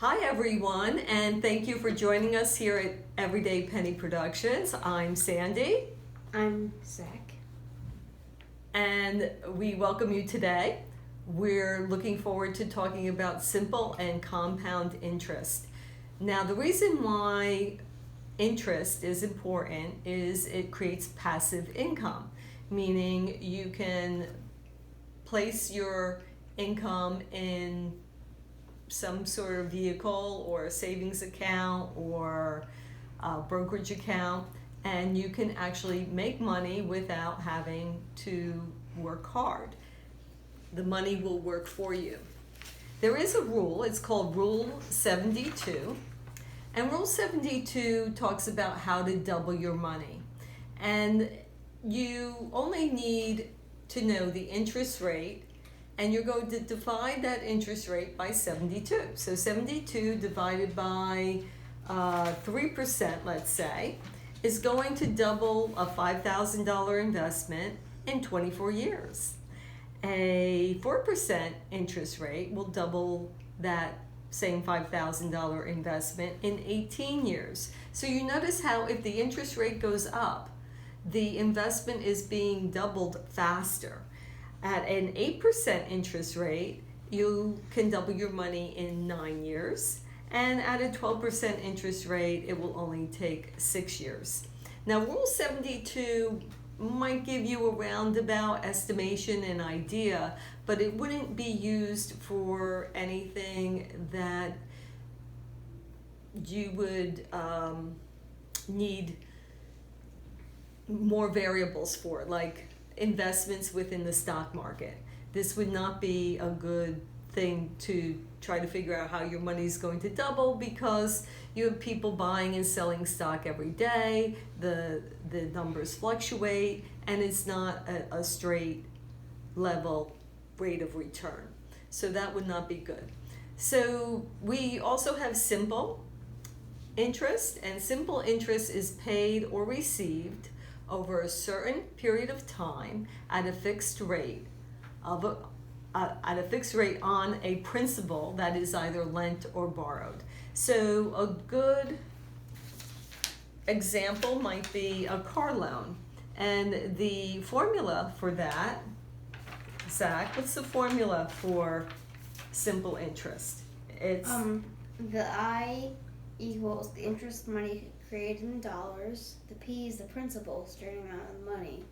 Hi everyone, and thank you for joining us here at Everyday Penny Productions. I'm Sandy. I'm Zach. And we welcome you today. We're looking forward to talking about simple and compound interest. Now, the reason why interest is important is it creates passive income, meaning you can place your income in some sort of vehicle or a savings account or a brokerage account, and you can actually make money without having to work hard. The money will work for you. There is a rule, it's called Rule 72, and Rule 72 talks about how to double your money. And you only need to know the interest rate, and you're going to divide that interest rate by 72. So 72 divided by 3%, let's say, is going to double a $5,000 investment in 24 years. A 4% interest rate will double that same $5,000 investment in 18 years. So you notice how if the interest rate goes up, the investment is being doubled faster. At an 8% interest rate, you can double your money in 9 years. And at a 12% interest rate, it will only take 6 years. Now, Rule 72 might give you a roundabout estimation and idea, but it wouldn't be used for anything that you would need more variables for, like investments within the stock market. This would not be a good thing to try to figure out how your money is going to double, because you have people buying and selling stock every day. The numbers fluctuate, and it's not a straight level rate of return. So that would not be good. So we also have simple interest, and simple interest is paid or received over a certain period of time at a fixed rate on a principal that is either lent or borrowed. So a good example might be a car loan, and the formula for that, Zach, what's the formula for simple interest? It's the I equals the interest money created in dollars. The P is the principal, starting amount of money.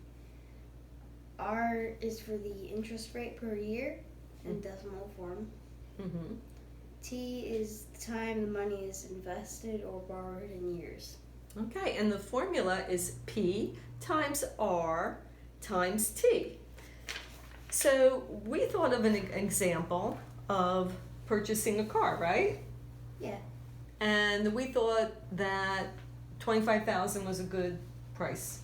R is for the interest rate per year in decimal form. Mm-hmm. T is the time the money is invested or borrowed in years. Okay, and the formula is P times R times T. So we thought of an example of purchasing a car, right? Yeah. And we thought that $25,000 was a good price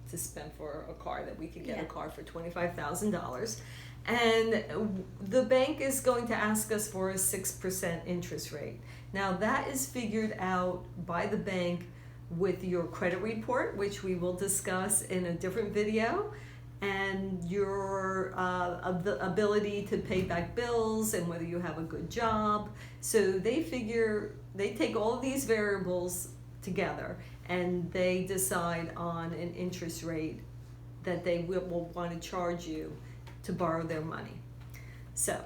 to spend for a car, that we could get a car for $25,000. And the bank is going to ask us for a 6% interest rate. Now that is figured out by the bank with your credit report, which we will discuss in a different video, and your ability to pay back bills and whether you have a good job. So they take all of these variables together, and they decide on an interest rate that they will want to charge you to borrow their money. So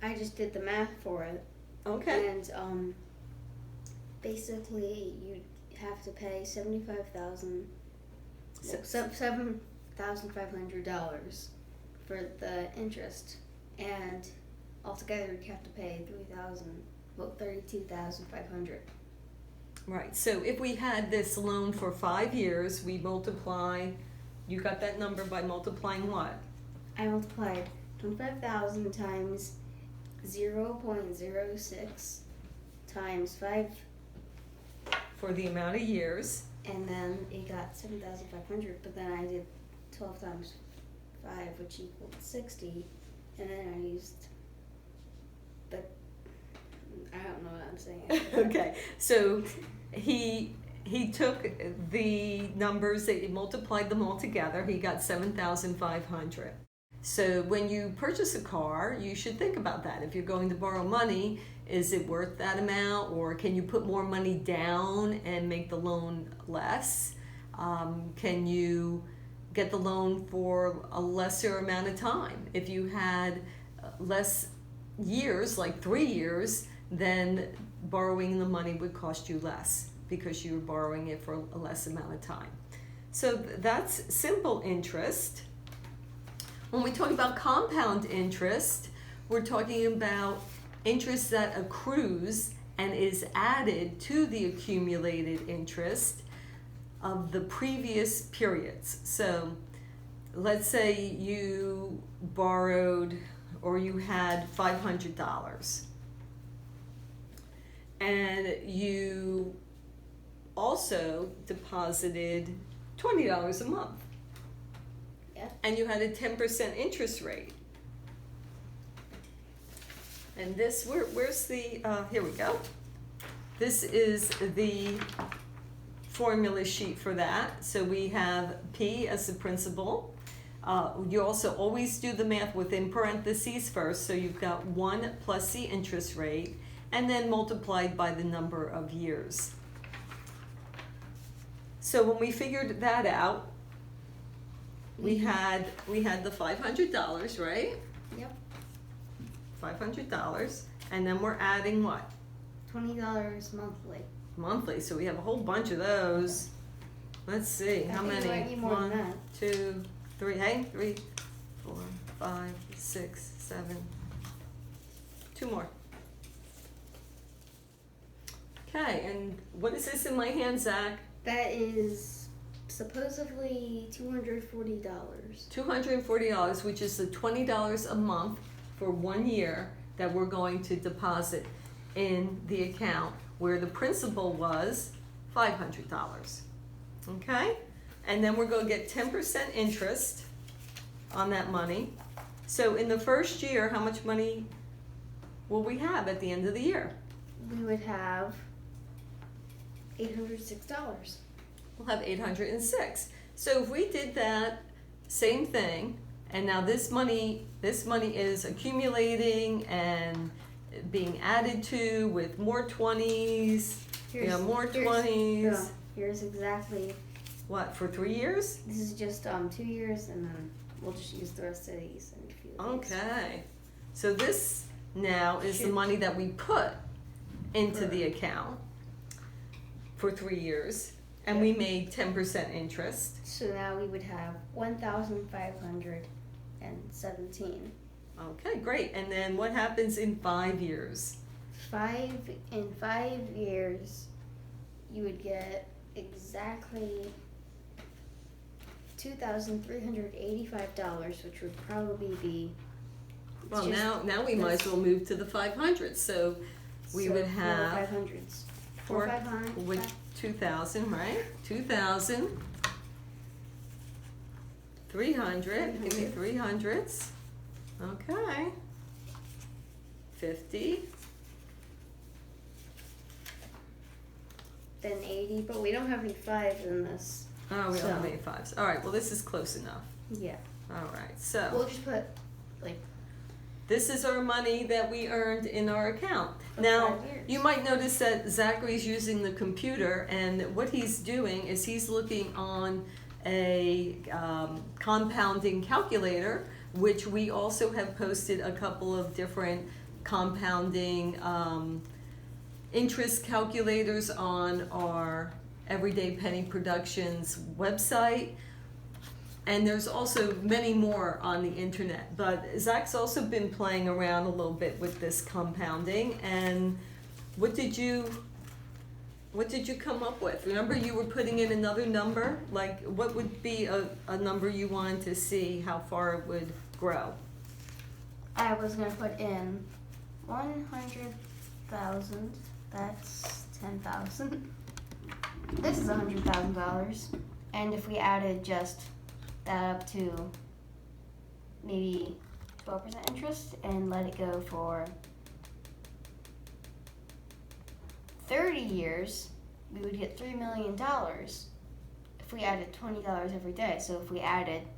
I just did the math for it. Okay. And basically you have to pay $7,500 for the interest, and altogether you have to pay $32,500. Right. So if we had this loan for 5 years, we multiply. You got that number by multiplying what? I multiplied 25,000 times 0.06 times 5. For the amount of years. And then it got 7,500, but then I did 12 times 5, which equaled 60, and then I used, but I don't know what I'm saying. Okay, so he took the numbers, he multiplied them all together, he got 7,500. So when you purchase a car, you should think about that. If you're going to borrow money, is it worth that amount, or can you put more money down and make the loan less? Can you get the loan for a lesser amount of time? If you had less years, like 3 years, then borrowing the money would cost you less because you were borrowing it for a less amount of time. So that's simple interest. When we talk about compound interest, we're talking about interest that accrues and is added to the accumulated interest of the previous periods. So let's say you borrowed or you had $500 and you also deposited $20 a month. Yep. And you had a 10% interest rate. And this, where's the, here we go. This is the formula sheet for that. So we have P as the principal. You also always do the math within parentheses first. So you've got 1 plus the interest rate and then multiplied by the number of years. So when we figured that out, we had the $500, right? Yep. $500, and then we're adding what? $20 monthly. Monthly. So we have a whole bunch of those. Let's see, how I think many? you might need more than that. 2, 3. Hey, 3, 4, 5, 6, 7. 2 more. Okay, and what is this in my hand, Zach? That is supposedly $240. $240, which is the $20 a month for 1 year that we're going to deposit in the account where the principal was $500. Okay? And then we're going to get 10% interest on that money. So in the first year, how much money will we have at the end of the year? We would have $806. We'll have 806. So if we did that same thing, and now this money is accumulating and being added to with more 20s. More 20s. Here's exactly. What, for 3 years? This is just 2 years, and then we'll just use the rest of these and a few of these. Okay. So this now is the money that we put into the account for 3 years. And we made 10% interest. So now we would have 1,517. Okay, great. And then what happens in 5 years? In 5 years, you would get exactly $2,385, which would probably be. Well, now we might as well move to the 500. So we would have 500s. 4,500 with 2,000, right? 2,000. 300. Give me 300s. Okay. 50. Then 80, but we don't have any 5s in this. Oh, we don't have any 5s. All right. Well, this is close enough. Yeah. All right. So we'll just put this is our money that we earned in our account. Now, you might notice that Zachary's using the computer, and what he's doing is he's looking on a compounding calculator, which we also have posted a couple of different compounding interest calculators on our Everyday Penny Productions website. And there's also many more on the internet. But Zach's also been playing around a little bit with this compounding. And what did you come up with? Remember, you were putting in another number? Like, what would be a number you wanted to see how far it would grow? I was going to put in 100,000. That's 10,000. This is $100,000. And if we added just that up to maybe 12% interest and let it go for 30 years, we would get $3 million if we added $20 every day. So if we added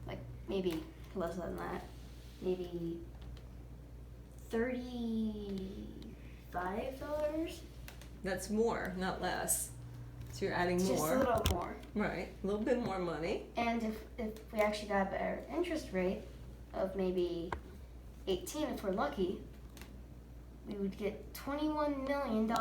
like maybe less than that. Maybe $35. That's more, not less. So you're adding Just more. a little more. Right, a little bit more money. And if we actually got a better interest rate of maybe 18 if we're lucky, we would get $21 million.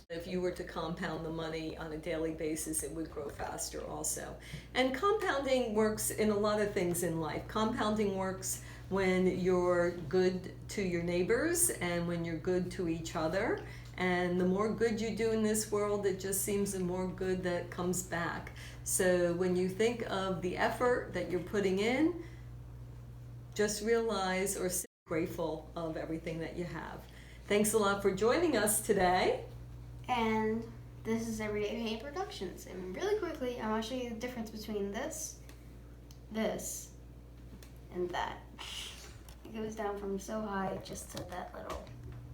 If you were to compound the money on a daily basis, it would grow faster also. And compounding works in a lot of things in life. Compounding works when you're good to your neighbors and when you're good to each other. And the more good you do in this world, it just seems the more good that comes back. So when you think of the effort that you're putting in, just realize or be grateful of everything that you have. Thanks a lot for joining us today. And this is Everyday Paint Productions. And really quickly, I want to show you the difference between this, and that. It goes down from so high just to that little.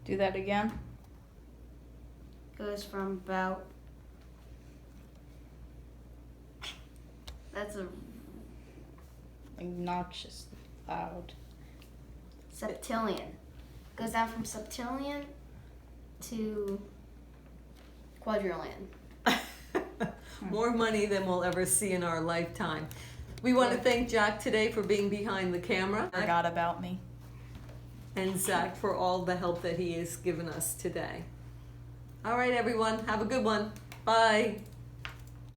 Do that again. Goes from about, that's a Obnoxious, loud. septillion. Goes down from septillion to quadrillion. More money than we'll ever see in our lifetime. We want to thank Jack today for being behind the camera. Forgot about me. And Zach for all the help that he has given us today. All right, everyone. Have a good one. Bye.